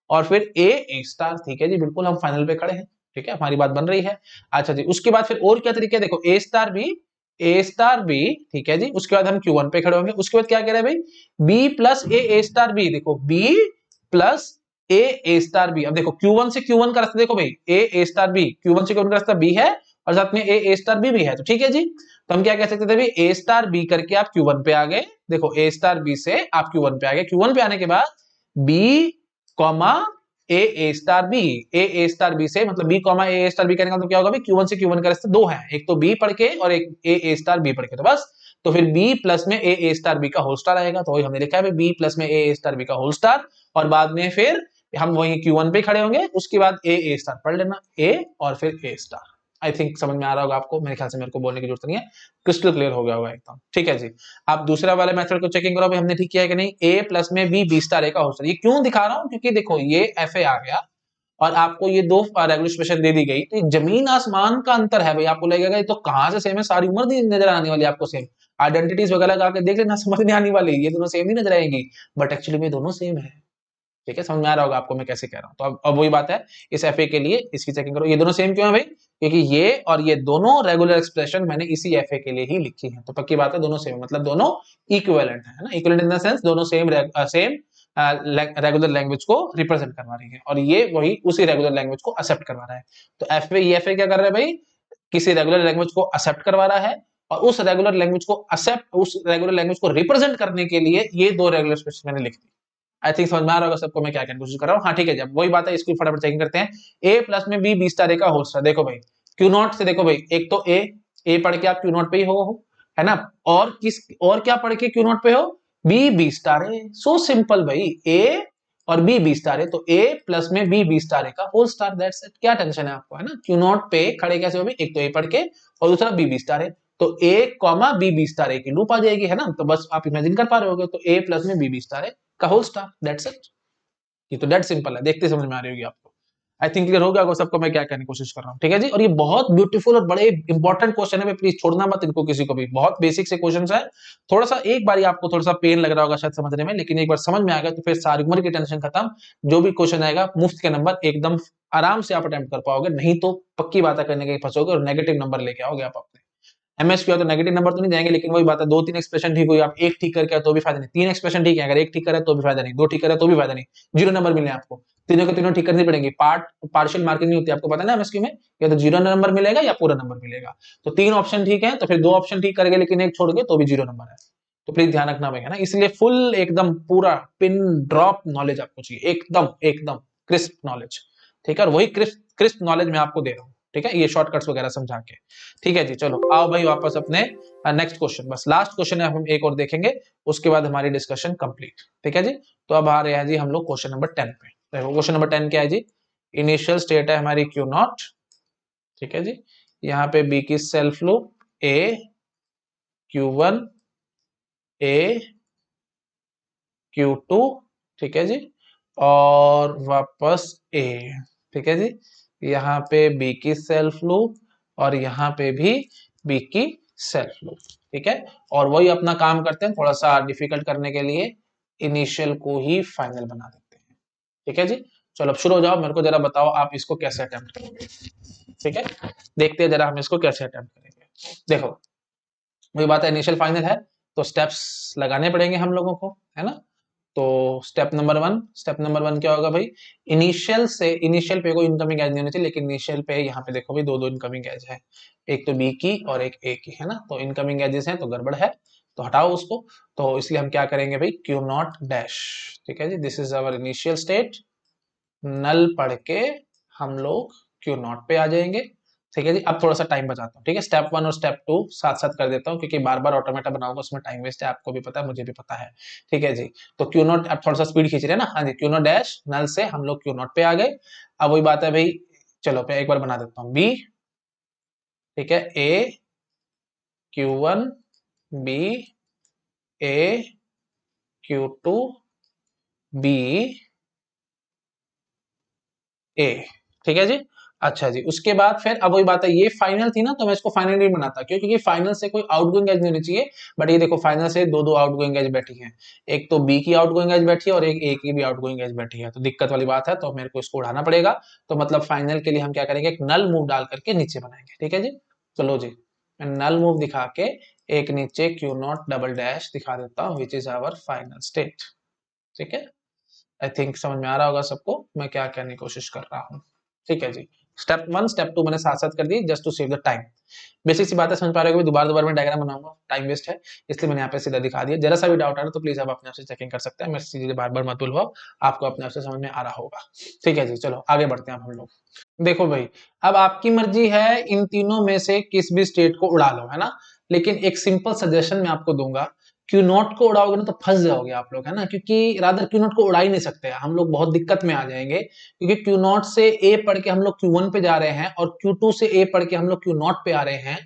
और फिर ए स्टार, ठीक है जी, बिल्कुल हम फाइनल पे खड़े हैं, ठीक है, हमारी बात बन रही है। अच्छा जी, उसके बाद फिर और क्या तरीका है, देखो A स्टार बी, ठीक है जी, उसके बाद हम Q1 पे खड़े होंगे। उसके बाद क्या कह रहे हैं भाई, B plus A star B, देखो B plus A star B. अब देखो Q1 से Q1 का रास्ता, देखो भाई ए स्टार बी, Q1 से Q1 का रास्ता B है और साथ में ए स्टार बी भी है, तो ठीक है जी। तो हम क्या कह सकते थे भाई, ए स्टार बी करके आप Q1 पे आ गए। देखो ए स्टार बी से आप Q1 पे आ गए, Q1 पे आने के बाद B comma A star B, A star B से मतलब बी कॉमा ए स्टार बी करने का मतलब क्या होगा भाई, Q1 से Q1 का रास्ता दो है, एक तो बी पढ़ के और एक ए स्टार बी पढ़ के, तो बस। तो फिर बी प्लस में ए स्टार बी का होल स्टार आएगा, तो वही हमने लिखा है बी प्लस में ए स्टार बी का होल स्टार। और बाद में फिर हम वही Q1 पे खड़े होंगे, उसके बाद ए स्टार पढ़ लेना, ए और फिर ए स्टार। आई थिंक समझ में आ रहा होगा आपको, मेरे ख्याल से मेरे को बोलने की जरूरत नहीं है, क्रिस्टल क्लियर हो गया होगा एकदम, ठीक है जी। आप दूसरा वाले मेथड को चेकिंग करो भाई, हमने ठीक किया है कि नहीं। ए प्लस में बी स्टार ए का होल स्टार, ये क्यों दिखा रहा हूं, क्योंकि देखो ये एफ ए आ गया और आपको ये दो रेगुलर एक्सप्रेशन दे दी गई, तो जमीन आसमान का अंतर है भाई। आपको लगेगा ये तो कहां से सेम है, सारी उम्र नहीं नजर आने वाली आपको सेम, आइडेंटिटीज वगैरह लगा के देख लेना, समझ नहीं आने वाली, ये दोनों सेम नहीं नजर आएंगी, बट एक्चुअली में दोनों सेम है। ठीक है, समझ में आ रहा होगा आपको मैं कैसे कह रहा हूँ। तो अब वही बात है, इस एफ ए के लिए इसकी चेकिंग करो, ये दोनों सेम क्यों है भाई, क्योंकि ये और ये दोनों रेगुलर एक्सप्रेशन मैंने इसी एफ ए के लिए ही लिखी है, तो पक्की बात है दोनों सेम, मतलब दोनों इक्विवेलेंट है ना, इक्विवेलेंट इन द सेंस दोनों सेम सेम रेगुलर लैंग्वेज को रिप्रेजेंट करवा रही है, और ये वही उसी रेगुलर लैंग्वेज को एक्सेप्ट करवा रहा है। तो एफ ए क्या कर रहा है भाई, किसी रेगुलर लैंग्वेज को एक्सेप्ट करवा रहा है, और उस रेगुलर लैंग्वेज को एक्सेप्ट, उस रेगुलर लैंग्वेज को रिप्रेजेंट करने के लिए ये दो रेगुलर एक्सप्रेशन मैंने लिख दी। आई थिंक समझ में आ रहा होगा सबको मैं क्या कहने की कोशिश कर रहा हूँ। हाँ ठीक है, जब वही बात है, इसको फटाफट चेकिंग करते हैं। ए प्लस में बी स्टार ए का होल स्टार, देखो भाई क्यू नॉट से, देखो भाई एक तो ए पढ़ के आप क्यू नॉट पे ही हो, है ना, और किस और क्या पढ़ के क्यू नॉट पे हो, बी स्टार ए। सो सिंपल भाई, ए और बी स्टार ए, तो ए प्लस में बी स्टार ए का होल स्टार, दैट्स इट। क्या टेंशन है आपको, है ना, क्यू नॉट पे खड़े कैसे हो भाई, एक तो ए पढ़ के और दूसरा बी स्टार ए, तो ए कॉमा बी स्टार ए की लूप आ जाएगी, है ना, तो बस आप इमेजिन कर पा रहे होगे, तो ए प्लस में बी स्टार ए का होल स्टार, दैट्स इट। ये तो डेट सिंपल है, देखते समझ में आ रही होगी आपको। आई थिंक क्लियर हो गया होगा सबको मैं क्या कहने की कोशिश कर रहा हूँ, ठीक है जी। और ये बहुत ब्यूटीफुल और बड़े इंपॉर्टेंट क्वेश्चन है, प्लीज छोड़ना मत इनको किसी को भी, बहुत बेसिक से क्वेश्चन है। थोड़ा सा एक बार आपको थोड़ा सा पेन लग रहा होगा शायद समझने में, लेकिन एक बार समझ में आ गया तो फिर सारी उम्र की टेंशन खत्म। जो भी क्वेश्चन आएगा मुफ्त के नंबर एकदम आराम से आप अटेम्प्ट कर पाओगे, नहीं तो पक्की बात करने के फंसोगे और नेगेटिव नंबर लेके आओगे आप अपने। एमएस किया तो नेगेटिव नंबर तो नहीं जाएंगे, लेकिन वही बात है, दो तीन एक्सप्रेशन ठीक हुई, आप एक ठीक करके आए तो भी फायदा नहीं, तीन एक्सप्रेशन ठीक है, अगर एक ठीक करे तो भी फायदा नहीं, दो ठीक करे तो भी फायदा नहीं, जीरो नंबर मिले आपको, तीनों के तीनों ठीक करनी पड़ेंगी। पार्शियल मार्किंग नहीं होती, आपको पता है ना एमएसक्यू में, या तो जीरो नंबर मिलेगा या पूरा नंबर मिलेगा। तो तीन ऑप्शन ठीक है, तो फिर दो ऑप्शन ठीक करेंगे लेकिन एक छोड़ के तो भी जीरो नंबर है। तो प्लीज ध्यान रखना भाई, है ना, इसलिए फुल एकदम पूरा पिन ड्रॉप नॉलेज आपको चाहिए, एकदम एकदम क्रिस्प नॉलेज, ठीक है, और वही क्रिस्प क्रिस्प नॉलेज मैं आपको दे रहा हूँ, ठीक है, ये शॉर्टकट्स वगैरह समझा के। ठीक है जी, चलो आओ भाई वापस अपने नेक्स्ट क्वेश्चन, बस लास्ट क्वेश्चन है, हम एक और देखेंगे, उसके बाद हमारी डिस्कशन कंप्लीट, ठीक है जी। तो अब आ रहे हैं जी हम लोग क्वेश्चन नंबर 10 पे। देखो क्वेश्चन नंबर 10 क्या है जी, इनिशियल स्टेट है हमारी क्यू नॉट, ठीक है जी, यहाँ पे बी की सेल्फ लूप, ए Q1 ए Q2, ठीक है जी, और वापस ए, ठीक है जी, यहाँ पे बी की सेल्फ लूप और यहाँ पे भी बी की सेल्फ लूप, ठीक है। और वही अपना काम करते हैं, थोड़ा सा डिफिकल्ट करने के लिए इनिशियल को ही फाइनल बना देते हैं, ठीक है जी। चलो अब शुरू हो जाओ, मेरे को जरा बताओ आप इसको कैसे अटेम्प्ट करोगे, ठीक है, देखते हैं जरा हम इसको कैसे अटेम्प्ट करेंगे। देखो वही बात है, इनिशियल फाइनल है तो स्टेप्स लगाने पड़ेंगे हम लोगों को, है ना। तो स्टेप नंबर वन क्या होगा भाई, इनिशियल पे कोई इनकमिंग एज नहीं होनी चाहिए, लेकिन इनिशियल पे यहाँ पे देखो भाई दो दो इनकमिंग एज है, एक तो बी की और एक ए की, है ना, तो इनकमिंग एजेस हैं तो गड़बड़ है, तो हटाओ उसको। तो इसलिए हम क्या करेंगे भाई, क्यू नॉट डैश, ठीक है जी, this is our initial state, null पढ़ के हम लोग क्यू नॉट पे आ जाएंगे, ठीक है जी। अब थोड़ा सा टाइम बचाता हूँ, ठीक है, स्टेप 1 और स्टेप 2 साथ साथ कर देता हूँ, क्योंकि बार बार ऑटोमेटा बनाऊंगा उसमें टाइम वेस्ट है, आपको भी पता है मुझे भी पता है, ठीक है जी। तो क्यू नॉट, अब थोड़ा सा स्पीड खींच रहे हैं ना, हाँ जी, क्यू नॉट डैश नल से हम लोग क्यू नॉट पे आ गए। अब वही बात है भाई, चलो मैं एक बार बना देता हूँ, बी, ठीक है, ए Q1 बी ए Q2 बी ए, ठीक है जी। अच्छा जी, उसके बाद फिर अब वही बात है, ये फाइनल थी ना तो मैं इसको फाइनल नहीं बनाता, क्यों? क्योंकि फाइनल से कोई आउटगोइंग एज नहीं होनी चाहिए। बट ये देखो फाइनल से दो दो आउटगोइंग एज बैठी हैं, एक तो बी की आउटगोइंग एज बैठी है और एक ए की भी आउटगोइंग एज बैठी है, तो दिक्कत वाली बात है, तो मेरे को इसको उड़ाना पड़ेगा। तो मतलब फाइनल के लिए हम क्या करेंगे, एक नल मूव डाल करके नीचे बनाएंगे, ठीक है जी। चलो जी, मैं नल मूव दिखा के एक नीचे क्यू नॉट डबल डैश दिखा देता हूँ, which is our final state. ठीक है, आई थिंक समझ में आ रहा होगा सबको मैं क्या कहने की कोशिश कर रहा हूँ। ठीक है जी, स्टेप 1 स्टेप 2 मैंने साथ साथ कर दी, just to save the time. Basic सी बात है, समझ पा रहे हो, दोबारा दोबारा मैं डायग्राम बनाऊंगा, टाइम वेस्ट है, इसलिए मैंने यहाँ पे सीधा दिखा दिया। जरा सा भी डाउट आ रहा तो प्लीज आप अपने आप से चेकिंग कर सकते हैं, मेरे सीधे बार बार मत बोलो, आपको अपने आप से समझ में आ रहा होगा। ठीक है जी, चलो आगे बढ़ते हैं हम लोग। देखो भाई, अब आपकी मर्जी है इन तीनों में से किस भी स्टेट को उड़ा लो, है ना। लेकिन एक सिंपल सजेशन मैं आपको दूंगा, क्यू नॉट को उड़ाओगे ना तो फंस जाओगे आप लोग, है ना, क्योंकि रादर क्यू नॉट को उड़ा ही नहीं सकते, हम लोग बहुत दिक्कत में आ जाएंगे, क्योंकि क्यू नॉट से ए पढ़ के हम लोग क्यू वन पे जा रहे हैं और क्यू टू से ए पढ़ के हम लोग क्यू नॉट पे आ रहे हैं।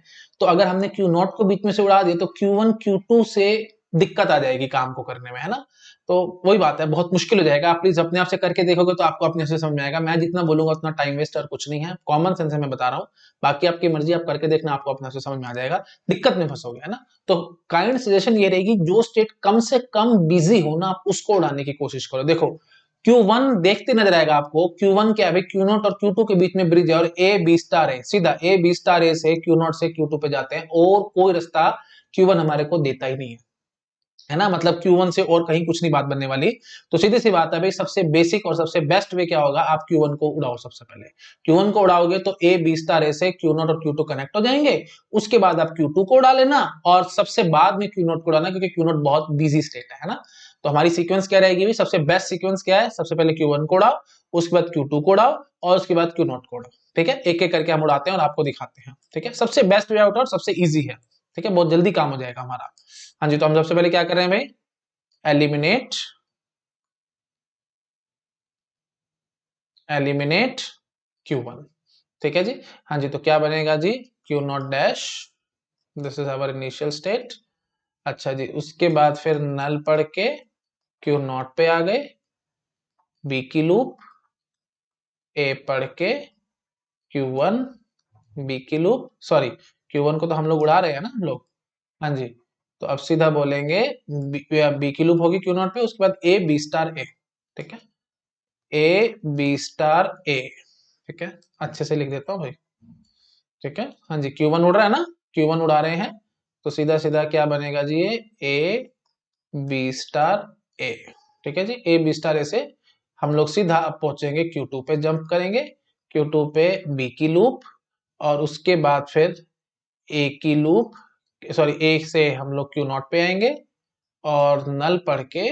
तो अगर हमने क्यू नॉट को बीच में से उड़ा दिया तो क्यू वन क्यू टू से दिक्कत आ जाएगी काम को करने में, है ना। तो वही बात है, बहुत मुश्किल हो जाएगा, आप प्लीज अपने आप से करके देखोगे तो आपको अपने से समझ में आएगा। मैं जितना बोलूंगा उतना टाइम वेस्ट और कुछ नहीं है, कॉमन सेंस से मैं बता रहा हूँ। बाकी आपकी मर्जी, आप करके देखना, आपको अपने से समझ में आ जाएगा, दिक्कत में फंसोगे, है ना। तो काइंड सजेशन ये रहेगी, जो स्टेट कम से कम बिजी हो ना, आप उसको उड़ाने की कोशिश करो। देखो Q1 देखते नजर आएगा आपको, Q1 क्या है, Q नॉट और Q2 के बीच में ब्रिज है और ए बी स्टार है, सीधा ए बी स्टार ए से Q नॉट से Q2 पे जाते हैं और कोई रास्ता Q1 हमारे को देता ही नहीं है, है ना। मतलब Q1 से और कहीं कुछ नहीं बात बनने वाली। तो सीधी सी बात है भाई, सबसे बेसिक और सबसे बेस्ट वे क्या होगा, आप Q1 को उड़ाओ। सबसे पहले Q1 को उड़ाओगे तो ए बी स्टार ए से Q0 और Q2 कनेक्ट हो जाएंगे। उसके बाद आप Q2 को उड़ा लेना और सबसे बाद में Q0 को उड़ाना, क्योंकि Q0 बहुत बिजी स्टेट है ना। तो हमारी सीक्वेंस क्या रहेगी भाई, सबसे बेस्ट सीक्वेंस क्या है, सबसे पहले Q1 को उड़ाओ, उसके बाद Q2 को उड़ाओ और उसके बाद Q0 को उड़ाओ। ठीक है, एक एक करके हम उड़ाते हैं और आपको दिखाते हैं। ठीक है, सबसे बेस्ट वे आउट और सबसे इजी है। ठीक है, बहुत जल्दी काम हो जाएगा हमारा। हाँ जी, तो हम सबसे पहले क्या कर रहे हैं भाई, एलिमिनेट एलिमिनेट Q1। ठीक है जी। हाँ जी, तो क्या बनेगा जी, Q not dash, this is our initial state. अच्छा जी, उसके बाद फिर नल पढ़ के Q नॉट पे आ गए, बी की लूप, ए पढ़ के Q1, बी की लूप, सॉरी Q1 को तो हम लोग उड़ा रहे हैं ना हम लोग। हाँ जी, तो अब सीधा बोलेंगे बी की लूप होगी Q नॉट पे, उसके बाद ए बी स्टार ए। ठीक है, ए बी स्टार ए। ठीक है, अच्छे से लिख देता हूँ भाई। ठीक है, हाँ जी, Q1 उड़ रहा है ना, Q1 उड़ा रहे हैं, तो सीधा सीधा क्या बनेगा जी, ये ए बी स्टार ए। ठीक है जी, ए बी स्टार ए से हम लोग सीधा अब पहुंचेंगे Q2 पे, जंप करेंगे Q2 पे बी की लूप और उसके बाद फिर ए की लूप, सॉरी ए से हम लोग Q नॉट पे आएंगे और नल पढ़ के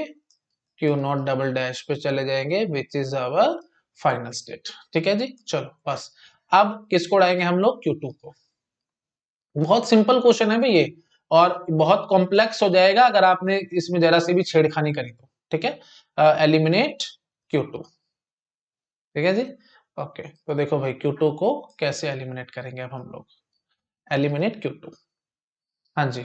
Q नॉट डबल डैश पे चले जाएंगे, which is our final state. ठीक है जी, चलो बस। अब किसको उड़ाएंगे हम लोग, Q2 को। बहुत सिंपल क्वेश्चन है भाई ये, और बहुत कॉम्प्लेक्स हो जाएगा अगर आपने इसमें जरा सी भी छेड़खानी करी तो। ठीक है, एलिमिनेट Q2। ठीक है जी, ओके। तो देखो भाई Q2 को कैसे एलिमिनेट करेंगे अब हम लोग, एलिमिनेट Q2। हाँ जी,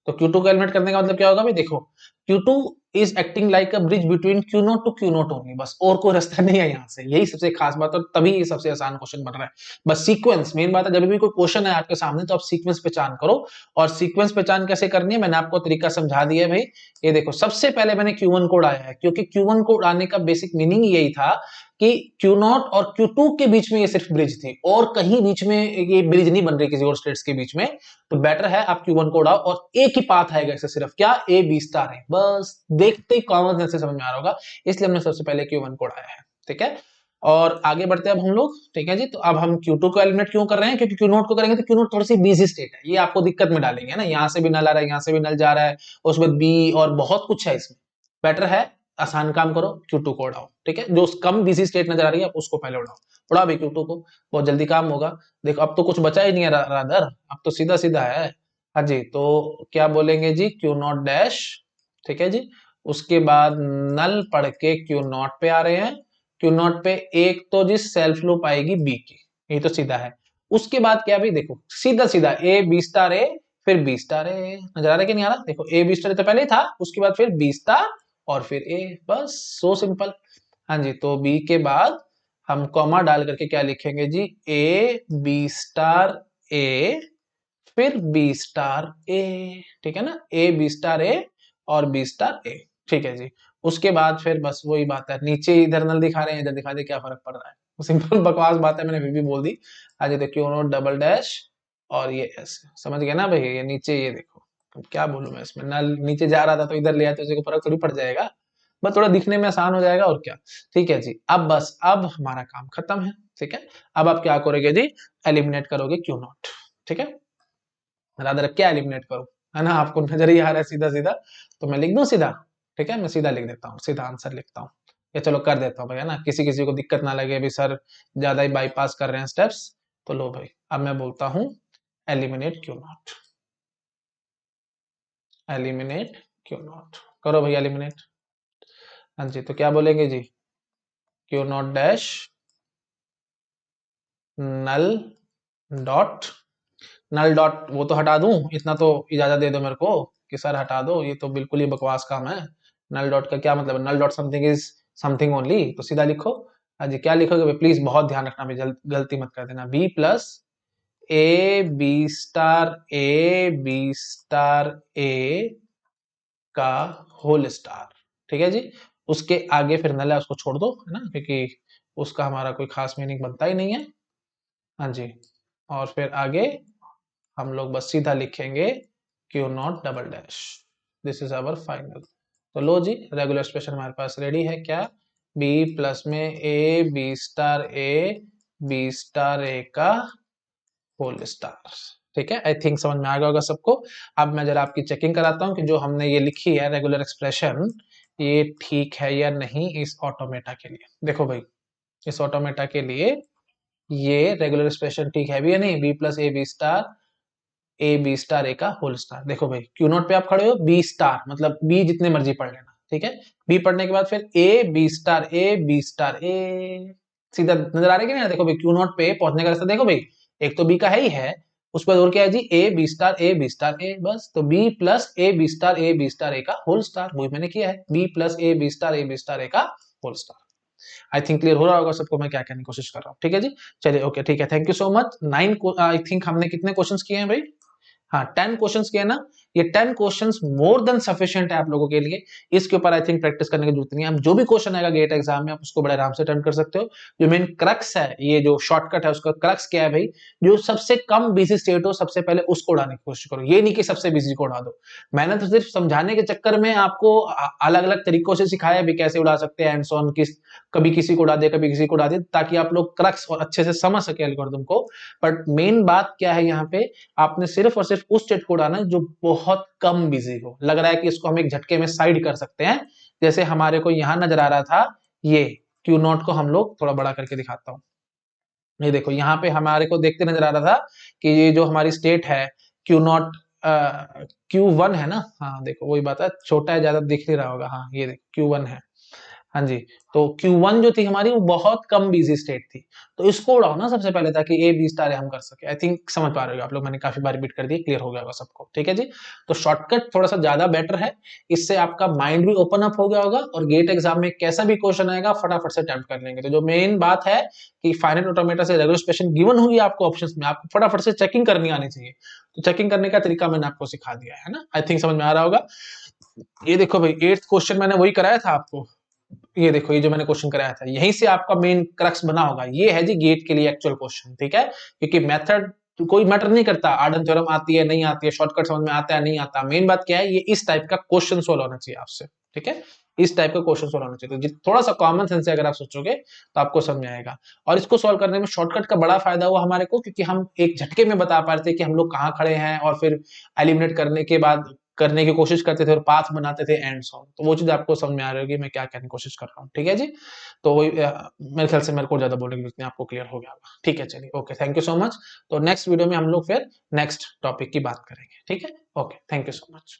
तो Q2 को एलिमिनेट करने का मतलब क्या होगा भाई, देखो Q2 is acting like a bridge between Q0 to Q0 only, बस और कोई रास्ता नहीं है यहाँ से, यही सबसे खास बात है और तभी ये सबसे आसान क्वेश्चन बन रहा है। बस सीक्वेंस मेन बात है, जब भी कोई क्वेश्चन है आपके सामने तो आप सीक्वेंस पहचान करो। और सीक्वेंस पहचान कैसे करनी है मैंने आपको तरीका समझा दिया है भाई। ये देखो, सबसे पहले मैंने Q1 को उड़ाया है, क्योंकि Q1 को उड़ाने का बेसिक मीनिंग यही था कि Q0 और Q2 के बीच में ये सिर्फ ब्रिज थी और कहीं बीच में ये ब्रिज नहीं बन रही किसी और स्टेट्स के बीच में। तो बेटर है आप Q1 को उड़ाओ और एक ही पाथ आएगा इससे, सिर्फ क्या, ए बी स्टार है, बस देखते ही कॉमन सेंस से समझ में आ रहा होगा, इसलिए हमने सबसे पहले Q1 को उड़ाया है। ठीक है, और आगे बढ़ते हैं अब हम लोग। ठीक है जी, तो अब हम Q2 को एलिमिनेट क्यों कर रहे हैं, क्योंकि Q0 को करेंगे तो Q0 थोड़ी सी बिजी स्टेट है, ये आपको दिक्कत में डालेंगे ना, यहाँ से भी नल आ रहा है, यहाँ से भी नल जा रहा है, उसमें बी और बहुत कुछ है इसमें। बेटर है आसान काम करो, Q2 को उड़ाओ। ठीक है, जो कम बिजी स्टेट नजर आ रही है उसको पहले उड़ाओ, उड़ा भी Q2 को, बहुत जल्दी काम होगा। देखो अब तो कुछ बचा ही नहीं है रादर, अब तो सीधा सीधा है। हाँ जी, तो क्या बोलेंगे जी, Q नॉट डैश। ठीक है जी, उसके बाद नल पढ़ के Q नॉट पे आ रहे हैं, Q नॉट पे एक तो जी सेल्फ लूप आएगी बी की, ये तो सीधा है। उसके बाद क्या भी देखो, सीधा सीधा ए बी स्टार ए फिर बी स्टार ए, नजर आ रहा है कि नहीं आ रहा, देखो ए बी स्टार तो पहले ही था, उसके बाद फिर बी स्टार और फिर ए, बस सो सिंपल। हाँ जी, तो बी के बाद हम कॉमा डाल करके क्या लिखेंगे जी, ए बी स्टार ए फिर बी स्टार ए, ठीक है ना, ए बी स्टार ए और बी स्टार ए, ठीक है जी। उसके बाद फिर बस वही बात है, नीचे इधर नल दिखा रहे हैं इधर दिखा दे, क्या फर्क पड़ रहा है, सिंपल बकवास बात है, मैंने फिर भी बोल दी। आज देखो क्यू नोट डबल डैश और ये ऐसे, समझ गए ना भाई, ये नीचे ये देखो, अब क्या बोलूं मैं इसमें, नल नीचे जा रहा था तो इधर ले आते तो फर्क थोड़ी पड़ जाएगा, बस थोड़ा दिखने में आसान हो जाएगा और क्या। ठीक है जी, अब बस अब हमारा काम खत्म है, ठीक है। अब आप क्या करोगे जी, एलिमिनेट करोगे क्यू नॉट, ठीक है, रादर क्या एलिमिनेट करो, है ना, आपको नजर ही आ रहा है सीधा सीधा, तो मैं लिख दूं सीधा, ठीक है, मैं सीधा लिख देता हूँ, सीधा आंसर लिखता हूँ, ये चलो कर देता हूँ भाई, है ना, किसी किसी को दिक्कत ना लगे, अभी सर ज्यादा ही बाईपास कर रहे हैं स्टेप्स, तो लो भाई, अब मैं बोलता हूँ eliminate Q not, eliminate Q not, करो भाई एलिमिनेट। हाँ जी, तो क्या बोलेंगे जी, Q not dash null dot, null dot वो तो हटा दूं, इतना तो इजाजत दे दो मेरे को कि सर हटा दो, ये तो बिल्कुल ही बकवास काम है, नल डॉट का क्या मतलब है, null dot something is something only, तो सीधा लिखो। हाँ जी, क्या लिखोगे भाई, प्लीज बहुत ध्यान रखना भाई, गलती मत कर देना, B plus A B star A B star A का होल स्टार, ठीक है जी। उसके आगे फिर नल है उसको छोड़ दो, है ना, क्योंकि उसका हमारा कोई खास मीनिंग बनता ही नहीं है। हाँ जी, और फिर आगे हम लोग बस सीधा लिखेंगे Q not double dash, this is our final. तो लो जी, रेगुलर एक्सप्रेशन हमारे पास रेडी है, क्या, बी प्लस में ए बी स्टार ए का होल स्टार, ठीक है। आई थिंक समझ में आ गया होगा सबको। अब मैं जरा आपकी चेकिंग कराता हूँ कि जो हमने ये लिखी है रेगुलर एक्सप्रेशन, ये ठीक है या नहीं इस ऑटोमेटा के लिए। देखो भाई, इस ऑटोमेटा के लिए ये रेगुलर एक्सप्रेशन ठीक है भी या नहीं, B plus A B star A का होल स्टार। देखो भाई, क्यू नोट पे आप खड़े हो, बी स्टार मतलब बी जितने मर्जी पढ़ लेना, ठीक है, बी पढ़ने के बाद फिर ए बी स्टार ए, सीधा नजर आ रहा है कि नहीं, देखो भाई क्यू नोट पे पहुंचने का रास्ता देखो भाई, एक तो बी का है ही है, उस पर और क्या है जी, ए बी स्टार ए, बस, तो B plus A B star A का होल स्टार, वही मैंने किया है, B plus A B star A का whole star. I think clear हो रहा होगा सबको मैं क्या कहने की कोशिश कर रहा हूँ, ठीक है जी। चलिए ओके, ठीक है, thank you so much. 9 I think हमने कितने क्वेश्चंस किए हैं भाई, हाँ 10 क्वेश्चंस किए ना, ये 10 क्वेश्चंस मोर देन सफिशिएंट है आप लोगों के लिए, इसके ऊपर आई थिंक प्रैक्टिस करने की जरूरत नहीं है। अब जो भी क्वेश्चन आएगा गेट एग्जाम में आप उसको बड़े आराम से अटेम्प्ट कर सकते हो। जो मेन क्रक्स है, ये जो शॉर्टकट है उसका क्रक्स क्या है भाई, जो सबसे कम बिजी स्टेट हो सबसे पहले उसको उड़ाने की कोशिश करो, ये नहीं कि सबसे बिजी को उड़ा दो। मैंने तो सिर्फ समझाने के चक्कर में आपको अलग अलग तरीकों से सिखाया भी कैसे उड़ा सकते हैं, एंड सो ऑन, किस कभी किसी को उड़ा दे कभी किसी को उड़ा दे, ताकि आप लोग क्रक्स और अच्छे से समझ सके एल्गोरिथम को। बट मेन बात क्या है यहाँ पे, आपने सिर्फ और सिर्फ उस स्टेट को उड़ाना है जो बहुत कम बिजी हो, लग रहा है कि इसको हम एक झटके में साइड कर सकते हैं, जैसे हमारे को यहां नजर आ रहा था, ये क्यू नॉट को हम लोग थोड़ा बड़ा करके दिखाता हूं, ये देखो यहाँ पे हमारे को देखते नजर आ रहा था कि ये जो हमारी स्टेट है क्यू नॉट क्यू वन है ना, हाँ देखो वही बात है, छोटा है ज्यादा दिख नहीं रहा होगा, हाँ ये देखो क्यू वन है, हाँ जी, तो Q1 जो थी हमारी वो बहुत कम बिजी स्टेट थी, तो इसको उड़ाओ ना सबसे पहले ताकि ए बी स्टार हम कर सके। आई थिंक समझ पा रहे हो आप लोग, मैंने काफी बार रिपीट कर दिया, क्लियर हो गया होगा सबको, ठीक है जी। तो शॉर्टकट थोड़ा सा ज्यादा बेटर है, इससे आपका माइंड भी ओपन अप हो गया होगा, और गेट एग्जाम में कैसा भी क्वेश्चन आएगा फटाफट से अटेम्प्ट कर लेंगे। तो जो मेन बात है कि फाइनाइट ऑटोमेटा से रेगुलर एक्सप्रेशन गिवन होगी आपको ऑप्शंस में, आपको फटाफट से चेकिंग करनी आनी चाहिए, तो चेकिंग करने का तरीका मैंने आपको सिखा दिया है ना, आई थिंक समझ में आ रहा होगा। ये देखो भाई 8th क्वेश्चन मैंने वही कराया था आपको, ये देखो ये जो मैंने क्वेश्चन कराया था, यहीं से आपका मेन क्रक्स बना होगा, ये है जी गेट के लिए एक्चुअल क्वेश्चन, ठीक है, क्योंकि मेथड कोई मैटर नहीं करता, आर्डन थ्योरम आती है नहीं आती है, शॉर्टकट समझ में आता है नहीं आता, मेन बात क्या है, ये इस टाइप का क्वेश्चन सोल्व होना चाहिए आपसे, ठीक है, इस टाइप का क्वेश्चन सोल्व होना चाहिए, तो थोड़ा सा कॉमन सेंस से अगर आप सोचोगे तो आपको समझ में आएगा। और इसको सोल्व करने में शॉर्टकट का बड़ा फायदा हुआ हमारे को, क्योंकि हम एक झटके में बता पा रहे थे कि हम लोग कहाँ खड़े हैं, और फिर एलिमिनेट करने के बाद करने की कोशिश करते थे और पाथ बनाते थे एंड सॉन, तो वो चीज आपको समझ में आ रही होगी मैं क्या कहने की कोशिश कर रहा हूँ, ठीक है जी। तो वही मेरे ख्याल से मेरे को ज्यादा बोलने की जरूरत नहीं, आपको क्लियर हो गया होगा, ठीक है, चलिए okay, thank you so much. तो नेक्स्ट वीडियो में हम लोग फिर नेक्स्ट टॉपिक की बात करेंगे, ठीक है, okay, thank you so much.